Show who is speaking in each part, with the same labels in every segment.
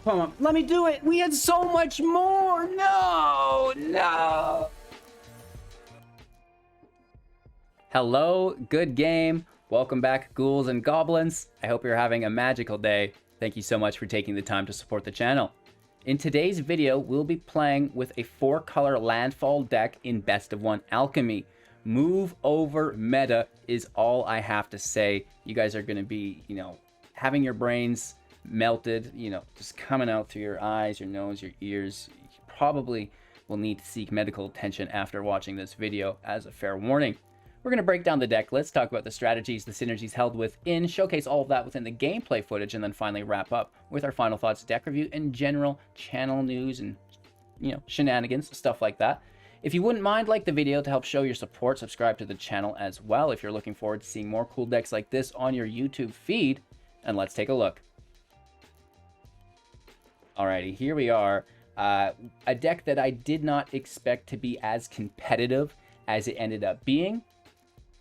Speaker 1: Come on, let me do it. We had so much more. No, no. Hello, good game. Welcome back, ghouls and goblins. I hope you're having a magical day. Thank you so much for taking the time to support the channel. In today's video, we'll be playing with a 4-color landfall deck in Best of 1 Alchemy. Move over meta is all I have to say. You guys are going to be, having your brains melted, just coming out through your eyes, your nose, your ears. You probably will need to seek medical attention after watching this video, as a fair warning. We're going to break down the deck list, talk about the strategies, the synergies held within, showcase all of that within the gameplay footage, and then finally wrap up with our final thoughts, deck review, and general channel news and, shenanigans, stuff like that. If you wouldn't mind, like the video to help show your support, subscribe to the channel as well if you're looking forward to seeing more cool decks like this on your YouTube feed, and let's take a look. Alrighty, here we are. A deck that I did not expect to be as competitive as it ended up being.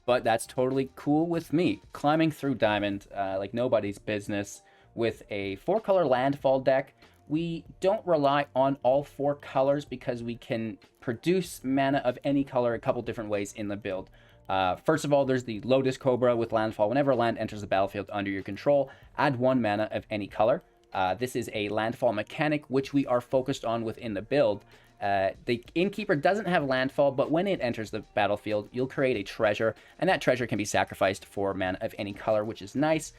Speaker 1: But that's totally cool with me. Climbing through Diamond like nobody's business with a 4-color landfall deck. We don't rely on all 4 colors because we can produce mana of any color a couple different ways in the build. First of all, there's the Lotus Cobra with landfall. Whenever a land enters the battlefield under your control, add 1 mana of any color. This is a landfall mechanic which we are focused on within the build. The Innkeeper doesn't have landfall, but when it enters the battlefield, you'll create a treasure, and that treasure can be sacrificed for mana of any color, which is nice.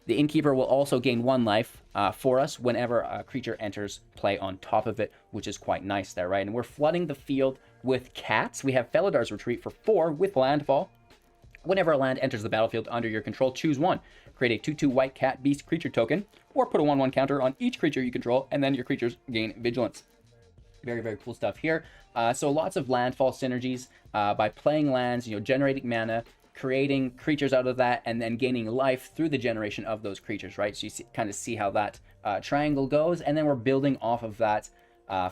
Speaker 1: The Innkeeper will also gain 1 life for us whenever a creature enters play on top of it, which is quite nice there, right? And we're flooding the field with cats. We have Feladar's Retreat for 4 with landfall. Whenever a land enters the battlefield under your control, choose 1. Create a 2/2 white cat beast creature token, or put a 1/1 counter on each creature you control, and then your creatures gain vigilance. Very, very cool stuff here. So lots of landfall synergies by playing lands, generating mana, creating creatures out of that, and then gaining life through the generation of those creatures, right? So you kind of see how that triangle goes, and then we're building off of that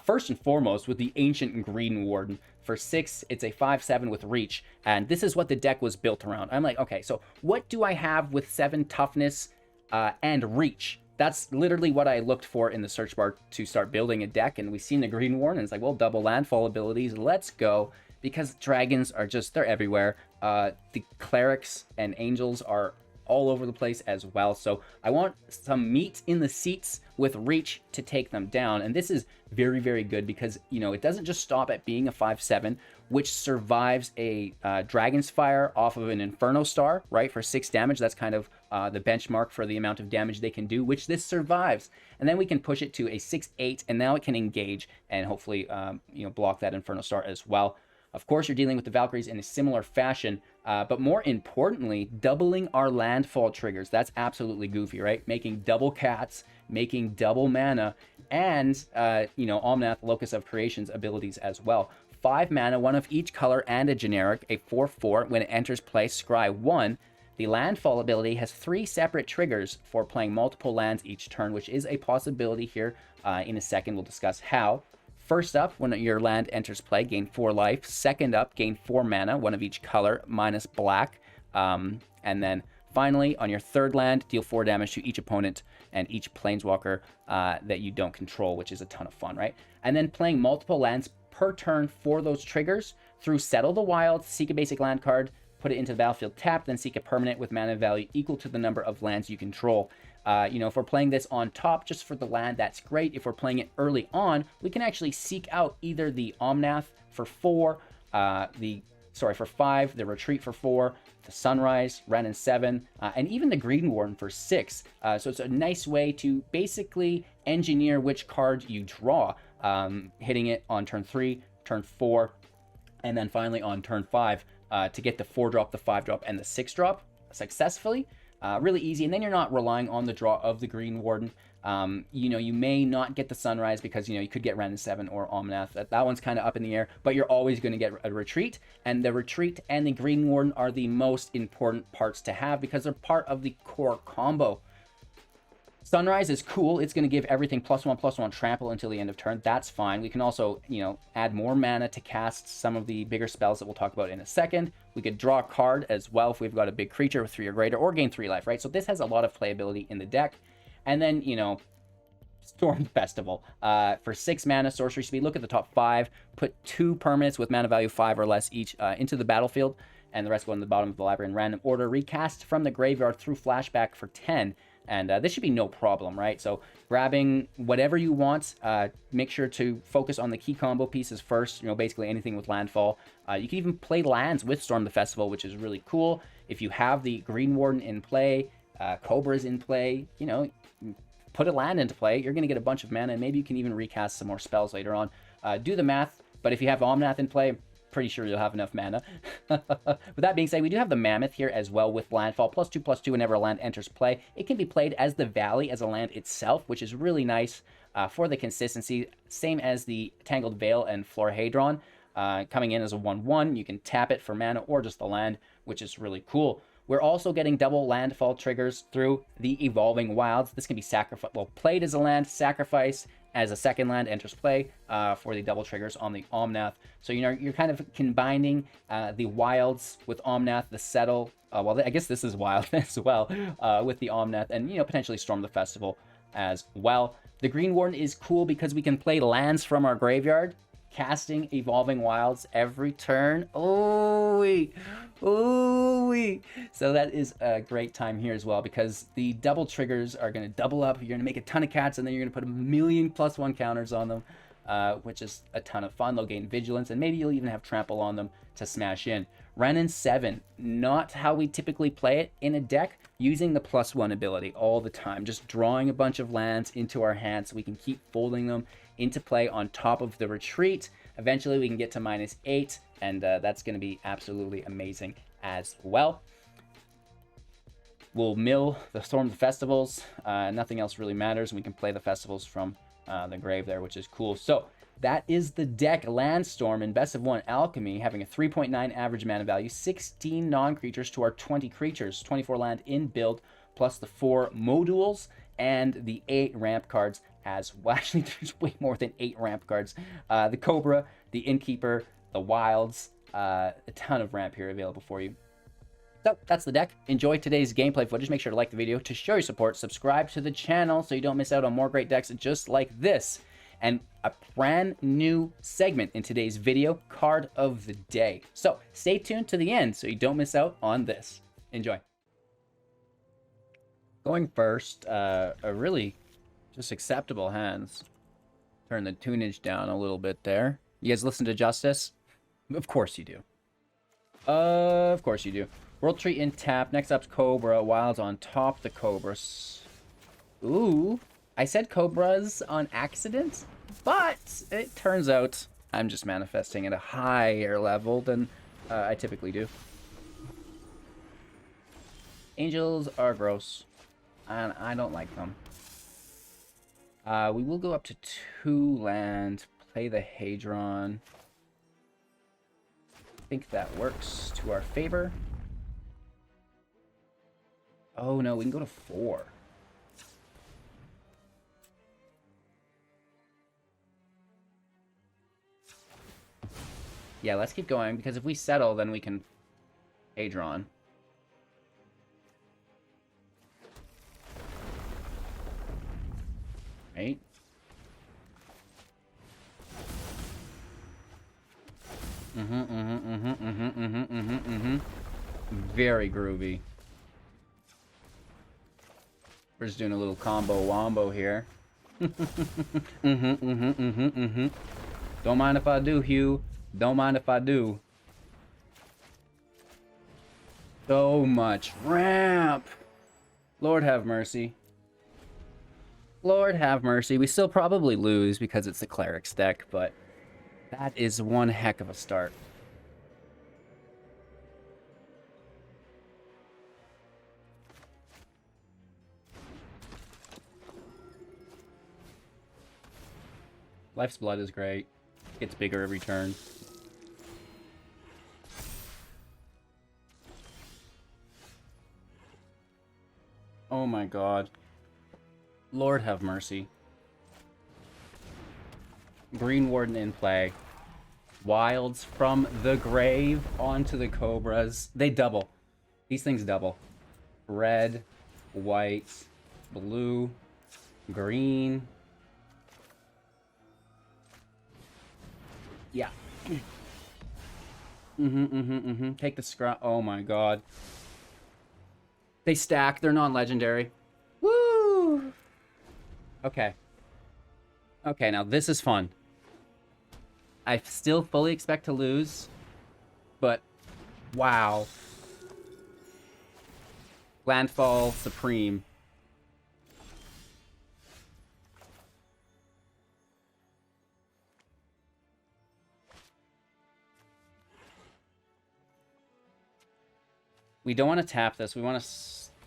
Speaker 1: first and foremost with the Ancient Green Warden. For 6, it's a 5/7 with reach, and this is what the deck was built around. I'm like, okay, so what do I have with 7 toughness and reach? That's literally what I looked for in the search bar to start building a deck, and we've seen the Green Warden, and it's like, well, double landfall abilities, let's go, because dragons are just, they're everywhere. The clerics and angels are all over the place as well, so I want some meat in the seats with reach to take them down, and this is very, very good because, it doesn't just stop at being a 5/7, which survives a Dragon's Fire off of an Inferno Star, right, for 6 damage. That's kind of the benchmark for the amount of damage they can do, which this survives. And then we can push it to a 6/8, and now it can engage and hopefully, block that Inferno Star as well. Of course, you're dealing with the Valkyries in a similar fashion, but more importantly, doubling our landfall triggers. That's absolutely goofy, right? Making double cats, making double mana, and, Omnath, Locus of Creation's abilities as well. 5 mana, 1 of each color, and a generic, a 4/4. When it enters play, scry 1. The landfall ability has 3 separate triggers for playing multiple lands each turn, which is a possibility here. In a second, we'll discuss how. First up, when your land enters play, gain 4 life. Second up, gain 4 mana, 1 of each color, minus black. And then finally, on your 3rd land, deal 4 damage to each opponent and each planeswalker that you don't control, which is a ton of fun, right? And then playing multiple lands per turn for those triggers through Settle the Wild, seek a basic land card, put it into the battlefield tapped, then seek a permanent with mana value equal to the number of lands you control. If we're playing this on top just for the land, that's great. If we're playing it early on, we can actually seek out either the Omnath for 4, for 5, the Retreat for 4, the Sunrise, Wrenn and 7, and even the Green Warden for 6. So it's a nice way to basically engineer which card you draw, hitting it on turn 3, turn 4, and then finally on turn 5 to get the 4-drop, the 5-drop, and the 6-drop successfully. Really easy, and then you're not relying on the draw of the Green Warden. You may not get the Sunrise because, you could get Wrenn 7 or Omnath. That one's kind of up in the air, but you're always going to get a Retreat, and the Retreat and the Green Warden are the most important parts to have because they're part of the core combo. Sunrise is cool. It's going to give everything +1/+1 trample until the end of turn. That's fine. We can also, add more mana to cast some of the bigger spells that we'll talk about in a second. We could draw a card as well if we've got a big creature with 3 or greater, or gain 3 life, right? So this has a lot of playability in the deck. And then, Storm Festival. For 6 mana, sorcery speed, look at the top 5. Put 2 permanents with mana value 5 or less each into the battlefield, and the rest go in the bottom of the library in random order. Recast from the graveyard through flashback for 10. And this should be no problem, right? So grabbing whatever you want, make sure to focus on the key combo pieces first, you know, basically anything with landfall. You can even play lands with Storm the Festival, which is really cool. If you have the Green Warden in play, Cobra's in play, you know, put a land into play, you're going to get a bunch of mana, and maybe you can even recast some more spells later on. Do the math, but if you have Omnath in play, pretty sure you'll have enough mana. With that being said, we do have the Mammoth here as well with landfall, +2/+2 whenever a land enters play. It can be played as the Valley as a land itself, which is really nice for the consistency, same as the Tangled Veil and Florahedron. Coming in as a 1/1, you can tap it for mana or just the land, which is really cool. We're also getting double landfall triggers through the Evolving Wilds. This can be played as a land, sacrifice as a second land enters play for the double triggers on the Omnath. So, you know, you're kind of combining the Wilds with Omnath, the Settle. Well, I guess this is Wild as well with the Omnath, and, you know, potentially Storm the Festival as well. The Green Warden is cool because we can play lands from our graveyard, casting Evolving Wilds every turn. Ooh-wee. Ooh-wee. So that is a great time here as well, because the double triggers are going to double up. You're going to make a ton of cats, and then you're going to put a million +1 counters on them, which is a ton of fun. They'll gain vigilance, and maybe you'll even have trample on them to smash in. Renin 7, not how we typically play it in a deck, using the +1 ability all the time, just drawing a bunch of lands into our hands so we can keep folding them into play on top of the retreat. Eventually we can get to -8, and that's going to be absolutely amazing as well. We'll mill the Storm Festivals. Nothing else really matters. We can play the festivals from the grave there, which is cool. So that is the deck. Landstorm in Best of 1 Alchemy, having a 3.9 average mana value, 16 non-creatures to our 20 creatures, 24 land in build, plus the 4 modules and the 8 ramp cards as well. Actually, there's way more than 8 ramp cards. The Cobra, the Innkeeper, the Wilds, a ton of ramp here available for you. So that's the deck. Enjoy today's gameplay footage. Make sure to like the video to show your support. Subscribe to the channel so you don't miss out on more great decks just like this. And a brand new segment in today's video, Card of the Day. So stay tuned to the end so you don't miss out on this. Enjoy. Going first, a really just acceptable hands. Turn the tunage down a little bit there. You guys listen to Justice? Of course you do. Of course you do. World Tree in tap. Next up's Cobra. Wilds on top. The Cobras. Ooh. I said Cobras on accident, but it turns out I'm just manifesting at a higher level than I typically do. Angels are gross, and I don't like them. We will go up to 2 land, play the Hadron. I think that works to our favor. Oh no, we can go to 4. Yeah, let's keep going, because if we settle, then we can Hadron. Right? Very groovy. We're just doing a little combo wombo here. Don't mind if I do, Hugh. Don't mind if I do. So much ramp. Lord have mercy. Lord have mercy. We still probably lose because it's the Cleric's deck, but that is one heck of a start. Life's Blood is great. Gets bigger every turn. Oh my god. Lord have mercy. Green Warden in play. Wilds from the grave onto the Cobras. They double. These things double. Red, white, blue, green, Yeah. Take the scrap. Oh my god. They stack. They're non-legendary. Woo! Okay. Okay, now this is fun. I still fully expect to lose, but wow. Landfall Supreme. We don't want to tap this. We want to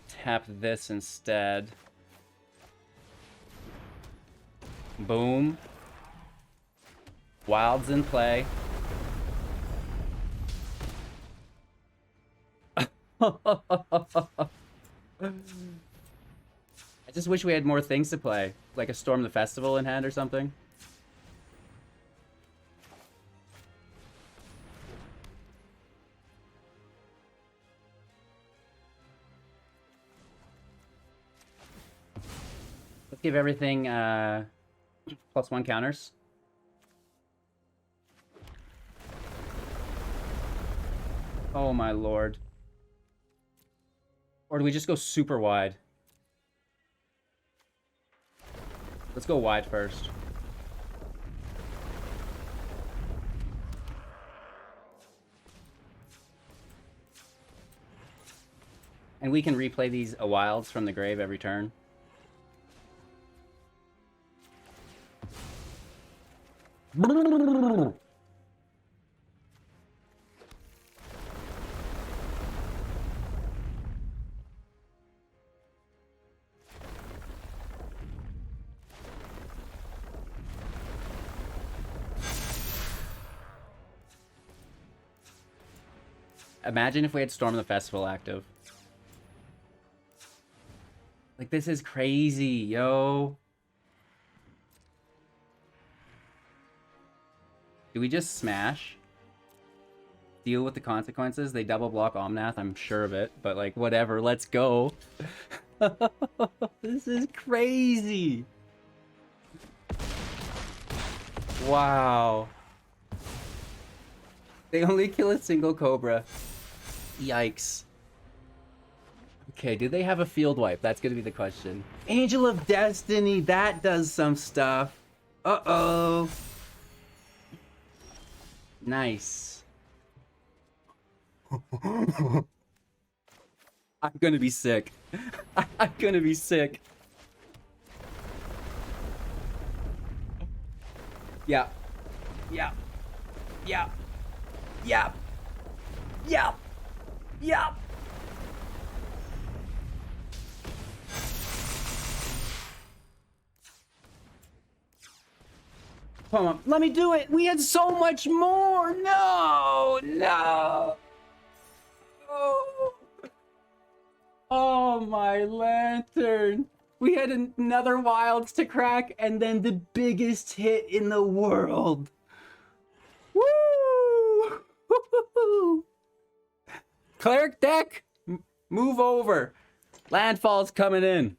Speaker 1: tap this instead. Boom. Wild's in play. I just wish we had more things to play. Like a Storm the Festival in hand or something. Let's give everything +1 counters. Oh my lord. Or do we just go super wide? Let's go wide first. And we can replay these wilds from the grave every turn. Imagine if we had Storm the Festival active. Like, this is crazy, yo. Do we just smash? Deal with the consequences? They double block Omnath, I'm sure of it. But, like, whatever, let's go. This is crazy. Wow. They only kill a single Cobra. Yikes. Okay, do they have a field wipe? That's gonna be the question. Angel of Destiny, that does some stuff. Uh-oh. Nice. I'm gonna be sick. I'm gonna be sick. Yeah. Yeah. Yeah. Yeah. Yeah. Yeah. Come on, let me do it. We had so much more. No, no. Oh, oh my lantern. We had another wilds to crack and then the biggest hit in the world. Woo! Cleric deck, move over. Landfall's coming in.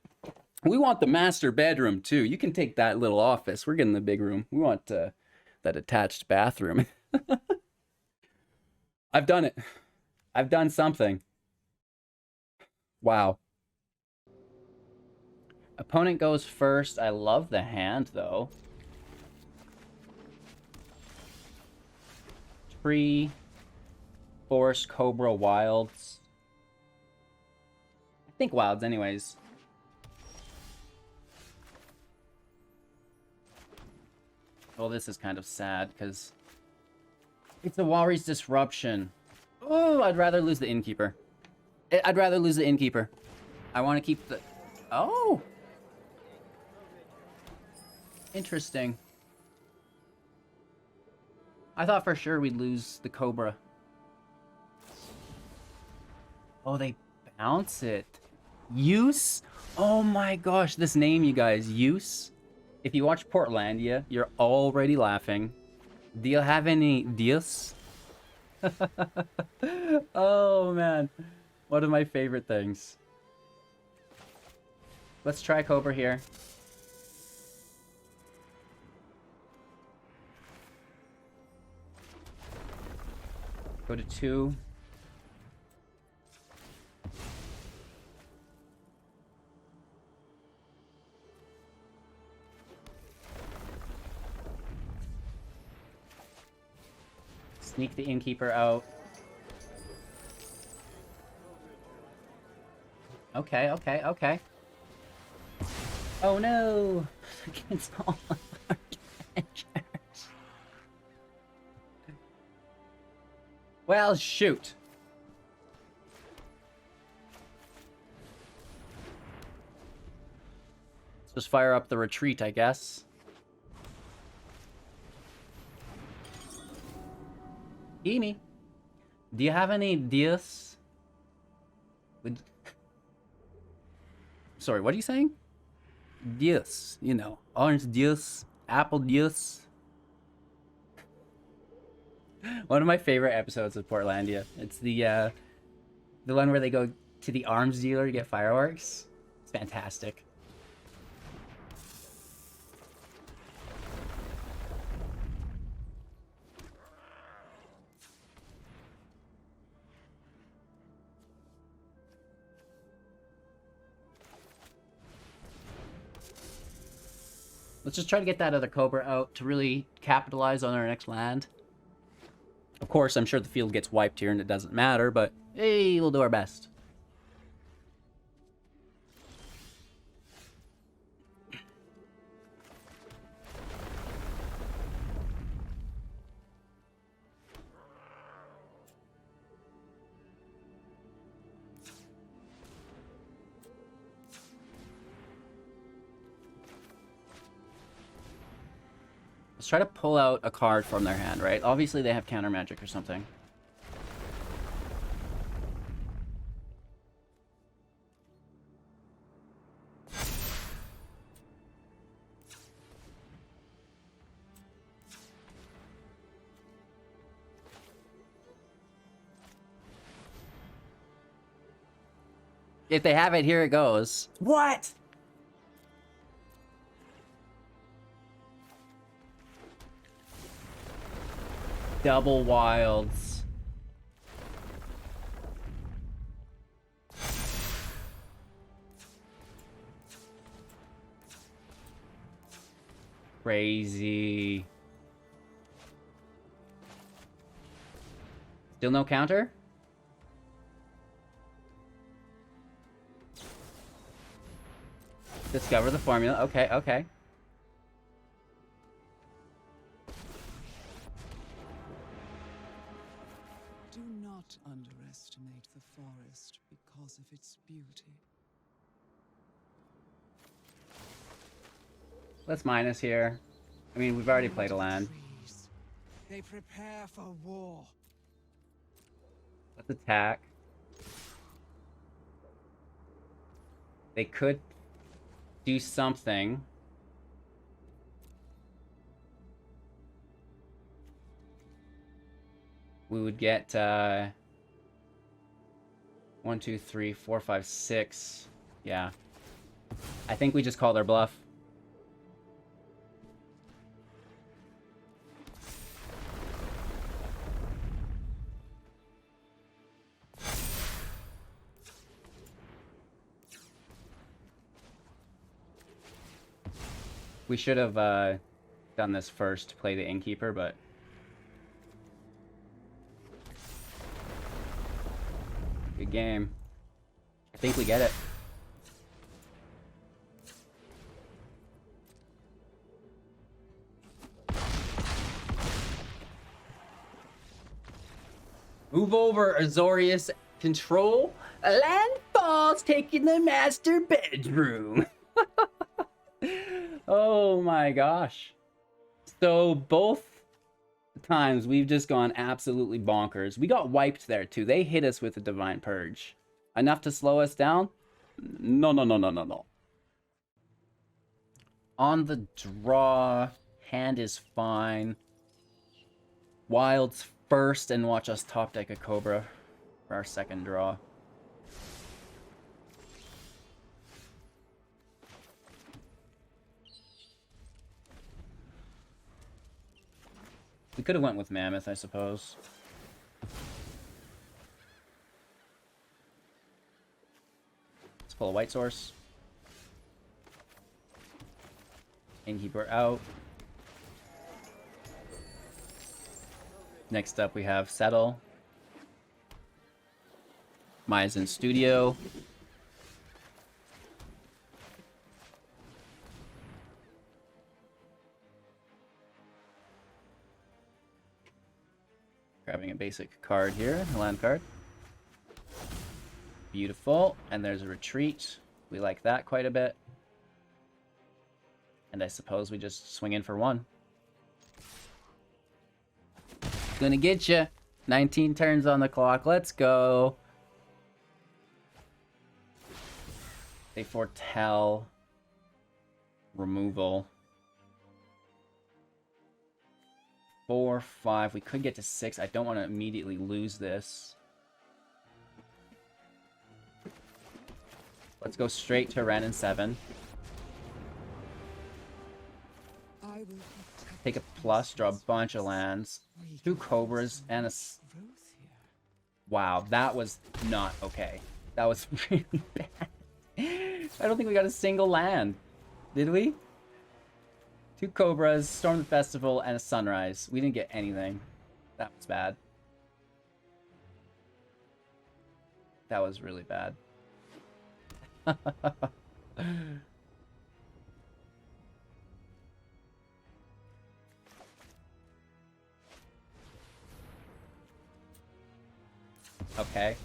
Speaker 1: We want the master bedroom too. You can take that little office. We're getting the big room. We want that attached bathroom. I've done it. I've done something. Wow. Opponent goes first. I love the hand though. Tree, Forest, Cobra, Wilds. I think Wilds anyways. Well, this is kind of sad, because it's the Walrus Disruption. Oh, I'd rather lose the Innkeeper. I'd rather lose the Innkeeper. I want to keep the... Oh! Interesting. I thought for sure we'd lose the Cobra. Oh, they bounce it. Use? Oh my gosh, this name, you guys. Use? If you watch Portlandia, you're already laughing. Do you have any deals? Oh, man. One of my favorite things. Let's try Cobra here. Go to 2. Sneak the Innkeeper out. Okay, okay, okay. Oh no! Against all of our adventures. Well, shoot. Let's just fire up the retreat, I guess. Emi, do you have any ideas? Sorry, what are you saying? Juice, you know, orange juice, apple juice. One of my favorite episodes of Portlandia. It's the one where they go to the arms dealer to get fireworks. It's fantastic. Let's just try to get that other Cobra out to really capitalize on our next land. Of course, I'm sure the field gets wiped here and it doesn't matter, but hey, we'll do our best. Let's try to pull out a card from their hand, right? Obviously they have counter magic or something. If they have it, here it goes. What? Double wilds. Crazy. Still no counter? Discover the formula. Okay, okay.
Speaker 2: Do not underestimate the forest because of its beauty.
Speaker 1: Let's minus here. I mean, we've already played a land.
Speaker 2: Trees. They prepare for war.
Speaker 1: Let's attack. They could do something. We would get 1, 2, 3, 4, 5, 6. Yeah. I think we just call their bluff. We should have done this first to play the Innkeeper, but good game. I think we get it. Move over, Azorius control. Landfall's taking the master bedroom. Oh my gosh. So both times we've just gone absolutely bonkers. We got wiped there too. They hit us with a Divine Purge. Enough to slow us down? No, no, no, no, no, no. On the draw, hand is fine. Wilds first, and watch us top deck a Cobra for our second draw. We could have went with Mammoth, I suppose. Pull a white source. Innkeeper out. Next up we have Settle. Maya's in studio. Grabbing a basic card here, a land card. Beautiful. And there's a retreat. We like that quite a bit. And I suppose we just swing in for one. Gonna get you. 19 turns on the clock. Let's go. They foretell removal. 4, 5. We could get to 6. I don't want to immediately lose this. Let's go straight to Ren and 7. Take a plus, draw a bunch of lands. 2 Cobras and a... Wow, that was not okay. That was really bad. I don't think we got a single land. Did we? 2 Cobras, Storm the Festival, and a Sunrise. We didn't get anything. That was bad. That was really bad. Okay.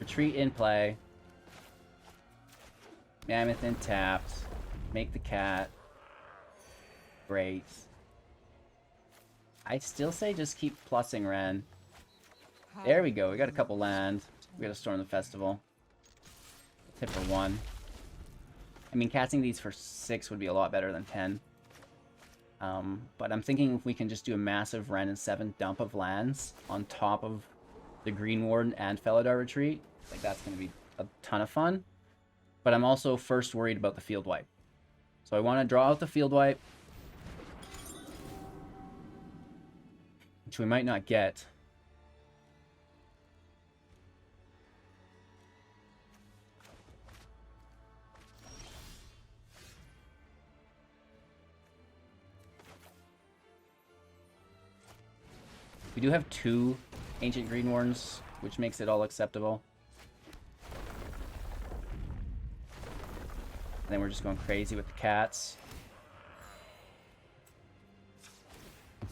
Speaker 1: Retreat in play. Mammoth in tapped. Make the cat. Great. I still say just keep plussing Ren. There we go. We got a couple land. We got to Storm the Festival. Hit for 1. I mean, casting these for 6 would be a lot better than 10. But I'm thinking if we can just do a massive Ren and 7 dump of lands on top of the Green Warden and Felidar Retreat, like that's going to be a ton of fun. But I'm also first worried about the field wipe. So I want to draw out the field wipe, which we might not get. We do have 2 Ancient Green Wardens, which makes it all acceptable. And then we're just going crazy with the cats.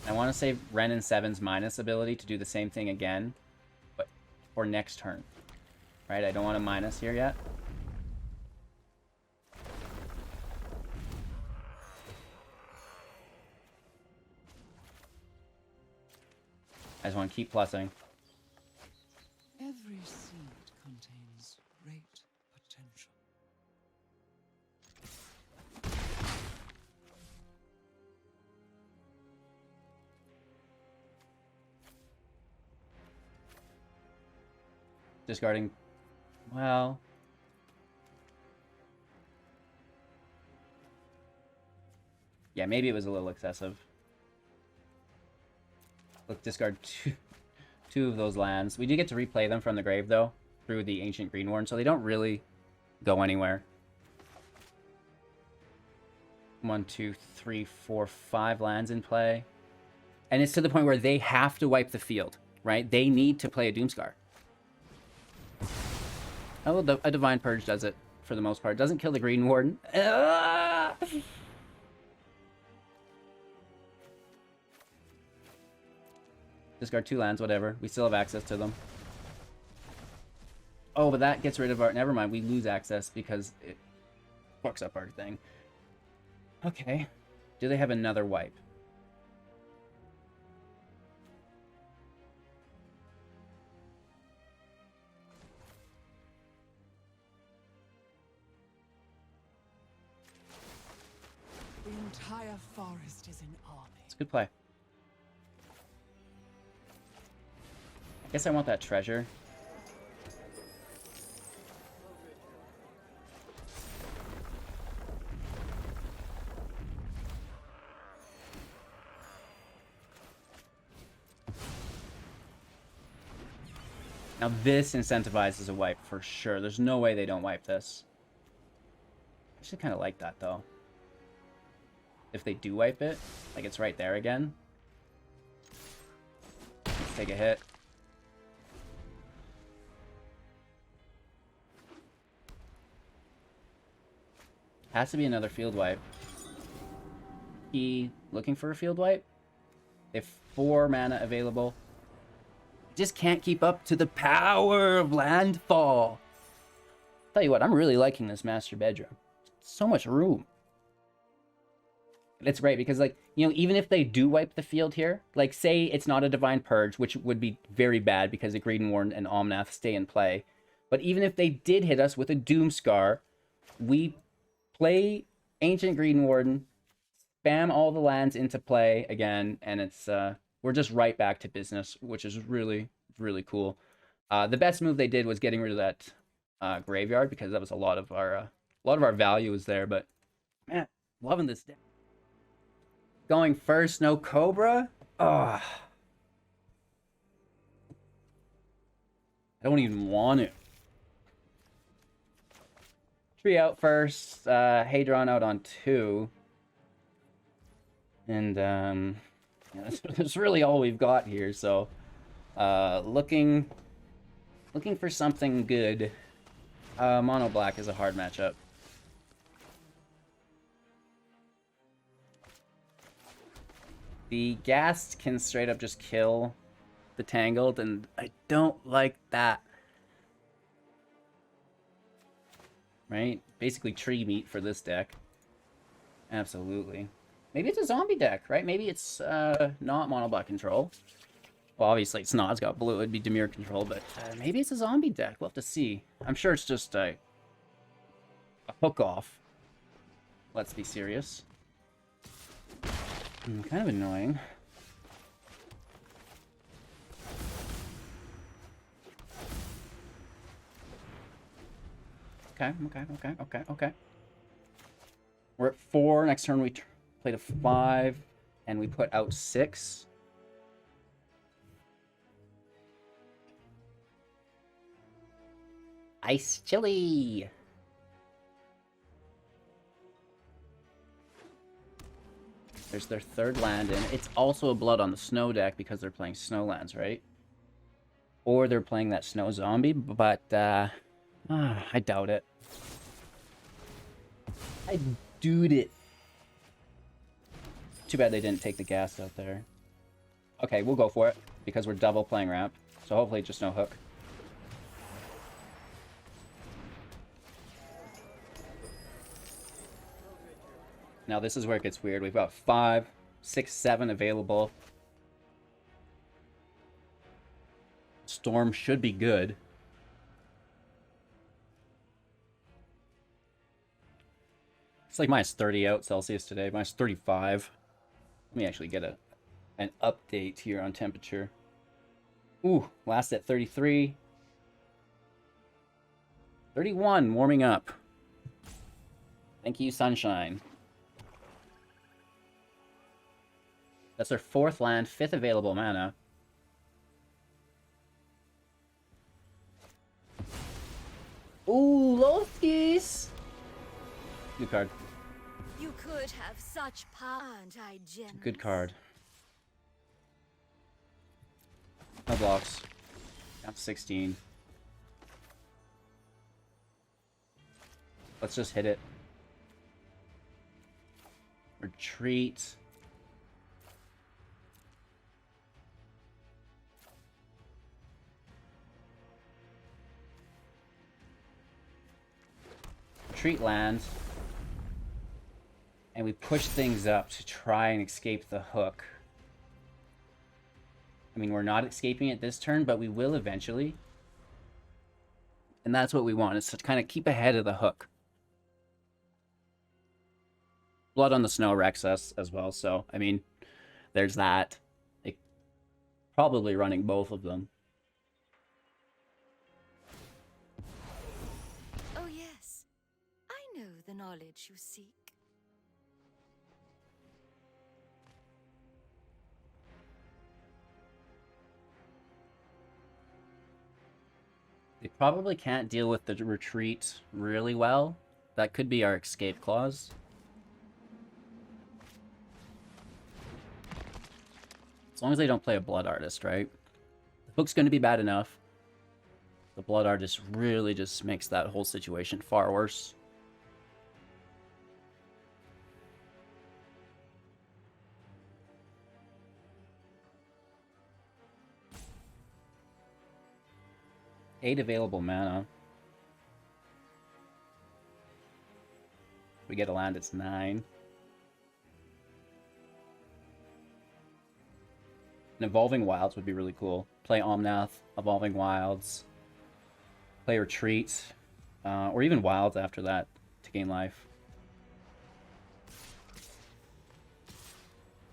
Speaker 1: I want to save Ren and 7's minus ability to do the same thing again, but for next turn. Right? I don't want to minus here yet. I just want to keep plussing.
Speaker 2: Every seed contains great potential.
Speaker 1: Discarding, well, yeah, maybe it was a little excessive. Let's discard two of those lands. We do get to replay them from the grave, though, through the Ancient Green Warden, so they don't really go anywhere. 1, 2, 3, 4, 5 lands in play. And it's to the point where they have to wipe the field, right? They need to play a Doomscar. Oh, a Divine Purge does it, for the most part. Doesn't kill the Green Warden. Ah! Discard 2 lands, whatever. We still have access to them. Oh, but that gets rid of our... Never mind, we lose access because it fucks up our thing. Okay. Do they have another wipe?
Speaker 2: The entire forest is an army.
Speaker 1: It's a good play. I guess I want that treasure. Now this incentivizes a wipe for sure. There's no way they don't wipe this. I should kind of like that though. If they do wipe it, like it's right there again. Let's take a hit. Has to be another field wipe. He looking for a field wipe. They have 4 mana available. Just can't keep up to the power of landfall. Tell you what, I'm really liking this master bedroom. So much room. It's great because, like, you know, even if they do wipe the field here, like, say it's not a Divine Purge, which would be very bad because the Greed and Warden and Omnath stay in play. But even if they did hit us with a Doomscar, we play Ancient Greed and Warden, spam all the lands into play again, and it's we're just right back to business, which is really, really cool. The best move they did was getting rid of that graveyard because that was a lot of our value was there. But man, loving this deck. Going first, no Cobra. Oh, I don't even want it. Tree out first. Hadron out on 2. And yeah, that's really all we've got here. So, looking for something good. Mono black is a hard matchup. The Ghast can straight up just kill the Tangled, and I don't like that. Right? Basically tree meat for this deck. Absolutely. Maybe it's a zombie deck, right? Maybe it's not mono black control. Well, obviously it's not. It's got blue. It'd be Dimir control, but maybe it's a zombie deck. We'll have to see. I'm sure it's just a hook off. Let's be serious. Kind of annoying. Okay. We're at 4. Next turn we played a 5, and we put out 6. Ice Chili! There's their 3rd land in. It's also a Blood on the Snow deck because they're playing Snowlands, right? Or they're playing that Snow Zombie, but I doubt it. I dude it. Too bad they didn't take the gas out there. Okay, we'll go for it because we're double playing ramp. So hopefully just no hook. Now this is where it gets weird. We've got 5, 6, 7 available. Storm should be good. It's like minus 30 out Celsius today, minus 35. Let me actually get an update here on temperature. Ooh, last at 33. 31, warming up. Thank you, sunshine. That's their 4th land, 5th available mana. Ooh, Lothkis! Good card.
Speaker 3: You could have such power, aren't I, Jen?
Speaker 1: Good card. No blocks. Down to 16. Let's just hit it. Retreat. Retreat land. And we push things up to try and escape the hook. I mean, we're not escaping it this turn, but we will eventually. And that's what we want, is to kind of keep ahead of the hook. Blood on the Snow wrecks us as well, so, I mean, there's that. Like, probably running both of them.
Speaker 3: Oh yes, I know the knowledge you seek.
Speaker 1: They probably can't deal with the retreat really well. That could be our escape clause. As long as they don't play a Blood Artist, right? The hook's going to be bad enough. The Blood Artist really just makes that whole situation far worse. Eight available mana. We get a land, it's 9. And Evolving Wilds would be really cool. Play Omnath, Evolving Wilds, play Retreat, or even Wilds after that to gain life.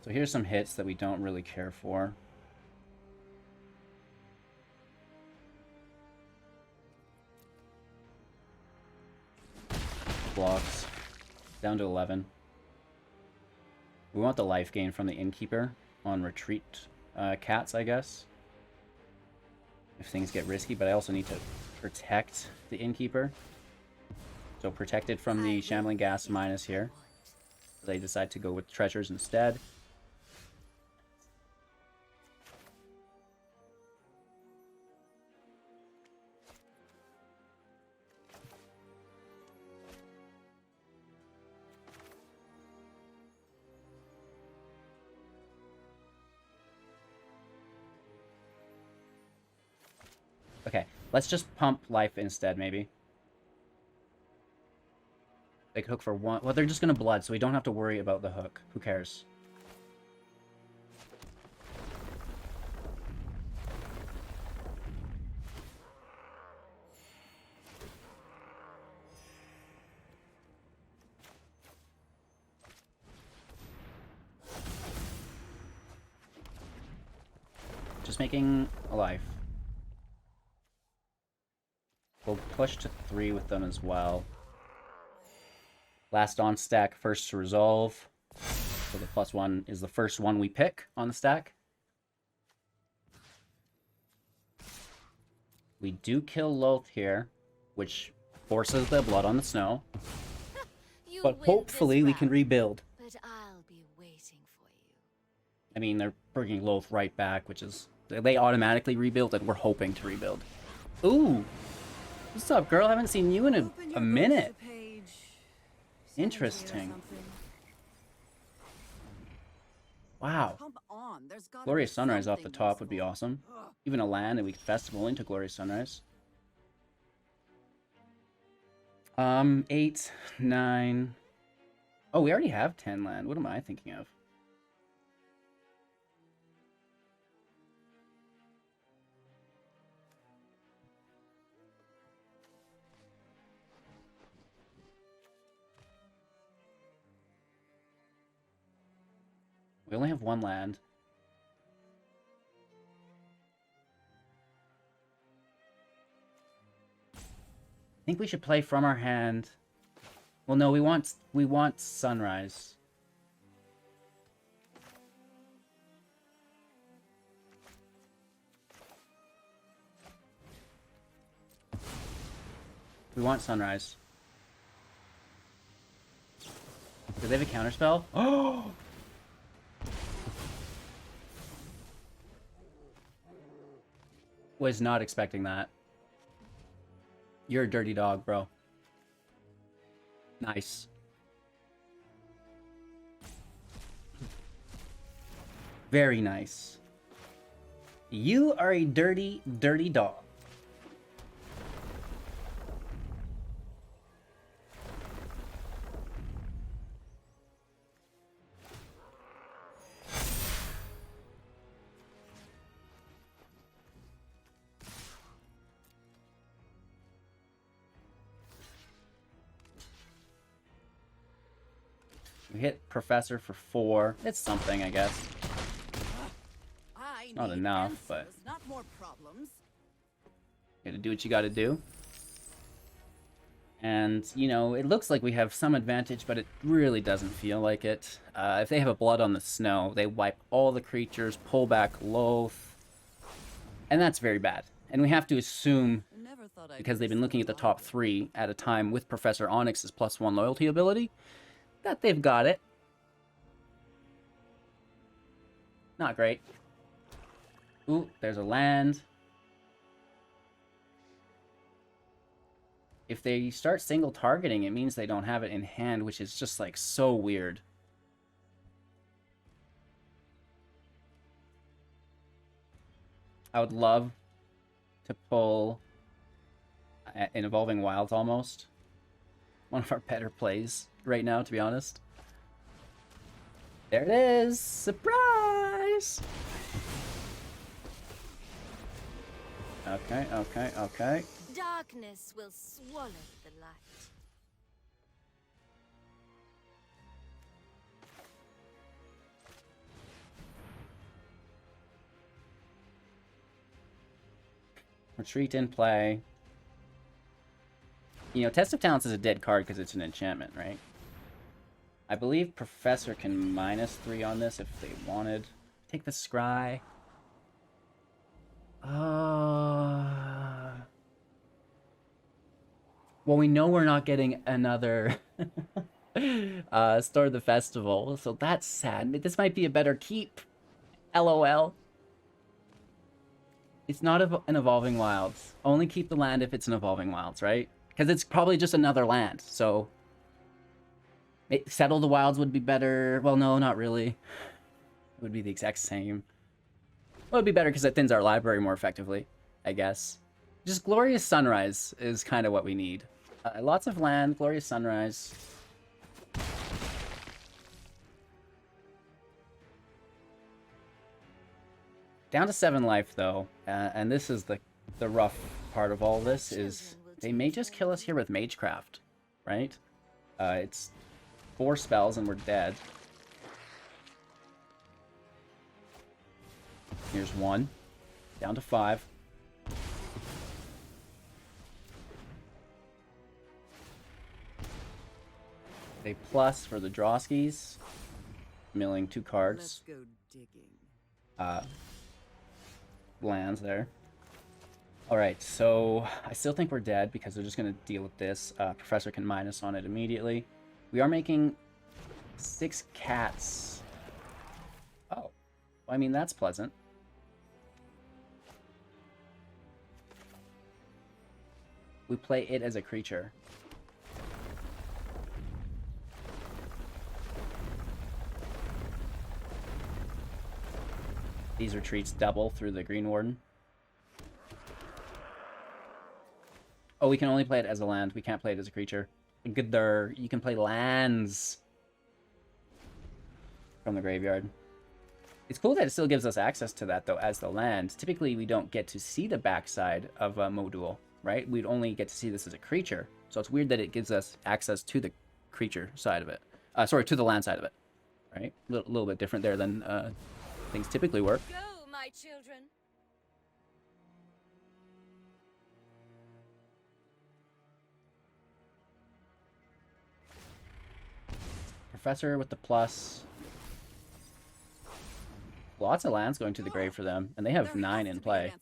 Speaker 1: So here's some hits that we don't really care for. Blocks. Down to 11. We want the life gain from the Innkeeper on Retreat cats, I guess. If things get risky, but I also need to protect the Innkeeper. So protected from the Shambling Gas minus here. They decide to go with treasures instead. Okay, let's just pump life instead, maybe. They could hook for 1. Well, they're just going to blood, so we don't have to worry about the hook. Who cares? Just making a life. We'll push to 3 with them as well. Last on stack, first to resolve. So the +1 is the first one we pick on the stack. We do kill Loth here, which forces the blood on the snow. But hopefully we can rebuild.
Speaker 3: But I'll be waiting for you.
Speaker 1: I mean, they're bringing Loth right back, which is... They automatically rebuild, and we're hoping to rebuild. Ooh! What's up, girl? I haven't seen you in a minute. Interesting. Wow. Glorious Sunrise off the top would be awesome. Even a land that we could festival into Glorious Sunrise. 8, 9... Oh, we already have 10 land. What am I thinking of? We only have 1 land. I think we should play from our hand. Well, no, we want Sunrise. We want Sunrise. Do they have a counterspell? Oh! Was not expecting that. You're a dirty dog, bro. Nice. Very nice. You are a dirty, dirty dog. We hit Professor for 4. It's something, I guess. Not enough, but...
Speaker 4: Not more problems.
Speaker 1: You gotta do what you gotta do. And, you know, it looks like we have some advantage, but it really doesn't feel like it. If they have a Blood on the Snow, they wipe all the creatures, pull back Loth. And that's very bad. And we have to assume,
Speaker 2: I never thought I'd
Speaker 1: because they've been
Speaker 2: use
Speaker 1: looking
Speaker 2: the
Speaker 1: at the top
Speaker 2: light.
Speaker 1: 3 at a time with Professor Onyx's +1 loyalty ability, that they've got it. Not great. Ooh, there's a land. If they start single targeting, it means they don't have it in hand, which is just like so weird. I would love to pull an Evolving Wilds almost. One of our better plays right now, to be honest. There it is! Surprise! Okay, okay, okay.
Speaker 3: Darkness will swallow the light.
Speaker 1: Retreat in play. You know, Test of Talents is a dead card because it's an enchantment, right? I believe Professor can -3 on this if they wanted. Take the Scry. Well, we know we're not getting another Store of the Festival, so that's sad. This might be a better keep. LOL. It's not an Evolving Wilds. Only keep the land if it's an Evolving Wilds, right? Because it's probably just another land, so... Settle the Wilds would be better. Well, no, not really. It would be the exact same. Well, it would be better because it thins our library more effectively, I guess. Just Glorious Sunrise is kind of what we need. Lots of land, Glorious Sunrise. Down to 7 life, though. And this is the rough part of all this, is they may just kill us here with Magecraft, right? It's 4 spells and we're dead. Here's 1. Down to 5. A plus for the Droskies. Milling 2 cards.
Speaker 2: Let's go digging.
Speaker 1: Lands there. Alright, so I still think we're dead because they're just going to deal with this. Professor can minus on it immediately. We are making 6 cats. Oh, I mean, that's pleasant. We play it as a creature. These retreats double through the Green Warden. Oh, we can only play it as a land. We can't play it as a creature. Good there. You can play lands from the graveyard. It's cool that it still gives us access to that, though, as the land. Typically, we don't get to see the backside of a module, right? We'd only get to see this as a creature. So it's weird that it gives us access to the creature side of it. Sorry, to the land side of it, right? A little bit different there than things typically work.
Speaker 3: Go, my children.
Speaker 1: Professor with the plus. Lots of lands going to the grave for them, and they have 9 in play.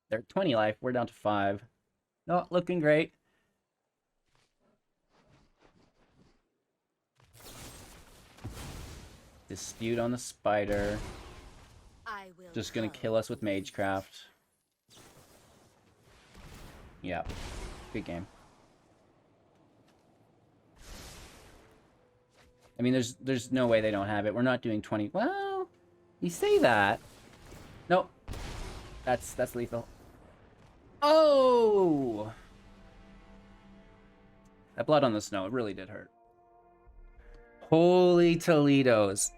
Speaker 1: They're 20 life. We're down to 5. Not looking great. Dispute on the spider.
Speaker 3: I will
Speaker 1: Just gonna
Speaker 3: come.
Speaker 1: kill us with Magecraft. Yeah. Good game. I mean, there's no way they don't have it. We're not doing 20. Well, you say that. Nope. That's lethal. Oh! That blood on the snow, it really did hurt. Holy Toledos.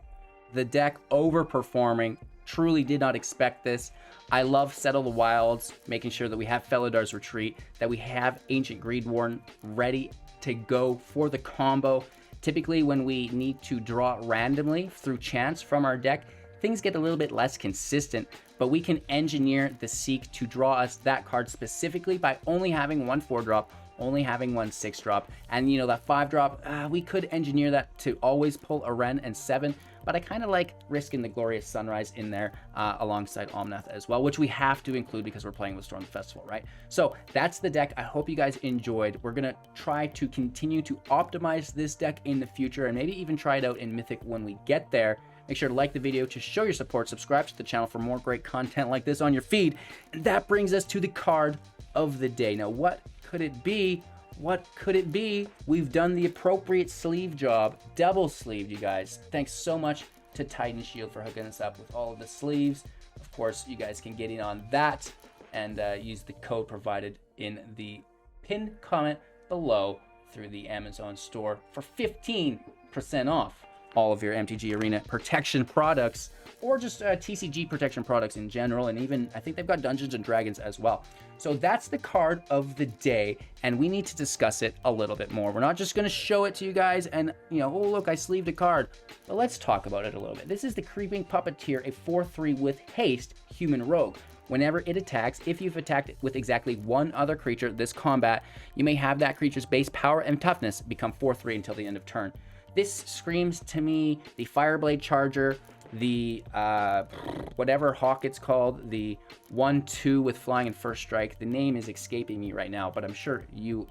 Speaker 1: The deck overperforming. Truly did not expect this. I love Settle the Wilds, making sure that we have Feladar's Retreat, that we have Ancient Greedwarden ready to go for the combo. Typically, when we need to draw randomly through chance from our deck, things get a little bit less consistent, but we can engineer the Seek to draw us that card specifically by only having 1 4-drop, only having one 6-drop. And, you know, that 5-drop, we could engineer that to always pull a Ren and 7, but I kind of like risking the Glorious Sunrise in there alongside Omnath as well, which we have to include because we're playing with Storm Festival, right? So that's the deck. I hope you guys enjoyed. We're going to try to continue to optimize this deck in the future and maybe even try it out in Mythic when we get there. Make sure to like the video to show your support, subscribe to the channel for more great content like this on your feed. And that brings us to the card of the day. Now, what could it be? What could it be? We've done the appropriate sleeve job, double sleeved, you guys. Thanks so much to Titan Shield for hooking us up with all of the sleeves. Of course, you guys can get in on that and use the code provided in the pinned comment below through the Amazon store for 15% off all of your MTG Arena protection products, or just TCG protection products in general, and even I think they've got Dungeons and Dragons as well. So that's the card of the day, and we need to discuss it a little bit more. We're not just going to show it to you guys and, you know, oh look, I sleeved a card, but let's talk about it a little bit. This is the Creeping Puppeteer, a 4/3 with haste human rogue. Whenever it attacks, if you've attacked it with exactly one other creature this combat, you may have that creature's base power and toughness become 4/3 until the end of turn. This screams to me the Fireblade Charger, the whatever hawk it's called, the 1/2 with flying and first strike. The name is escaping me right now, but I'm sure you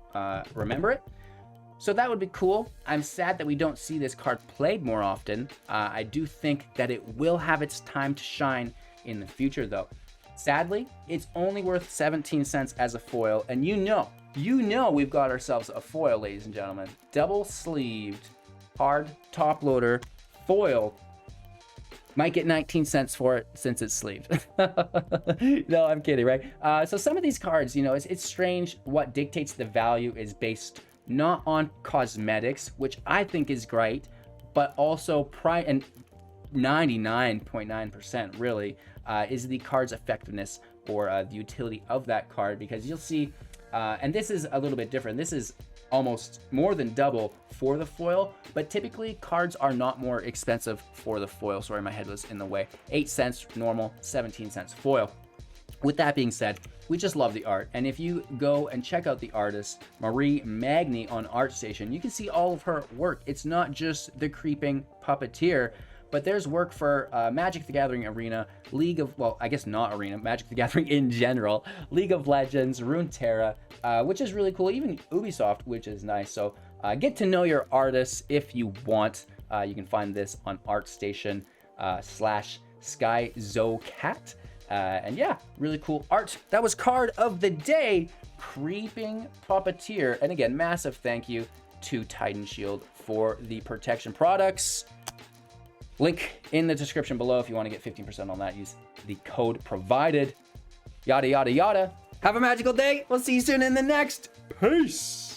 Speaker 1: remember it. So that would be cool. I'm sad that we don't see this card played more often. I do think that it will have its time to shine in the future, though. Sadly, it's only worth 17 cents as a foil, and you know we've got ourselves a foil, ladies and gentlemen. Double sleeved, hard top loader, foil. Might get 19 cents for it since it's sleeved. No, I'm kidding, right? So some of these cards, you know, it's strange. What dictates the value is based not on cosmetics, which I think is great, but also and 99.9% really is the card's effectiveness or the utility of that card, because you'll see, and this is a little bit different. This is almost more than double for the foil, but typically cards are not more expensive for the foil. Sorry, my head was in the way. 8 cents normal, 17 cents foil. With that being said, we just love the art, and if you go and check out the artist Marie Magny on ArtStation, you can see all of her work. It's not just the Creeping Puppeteer, but there's work for Magic the Gathering Arena, League of, well, I guess not Arena, Magic the Gathering in general, League of Legends, Runeterra, which is really cool, even Ubisoft, which is nice. So get to know your artists if you want. You can find this on ArtStation /SkyZocat. And yeah, really cool art. That was card of the day, Creeping Puppeteer. And again, massive thank you to Titan Shield for the protection products. Link in the description below if you want to get 15% on that. Use the code provided. Yada, yada, yada. Have a magical day. We'll see you soon in the next. Peace.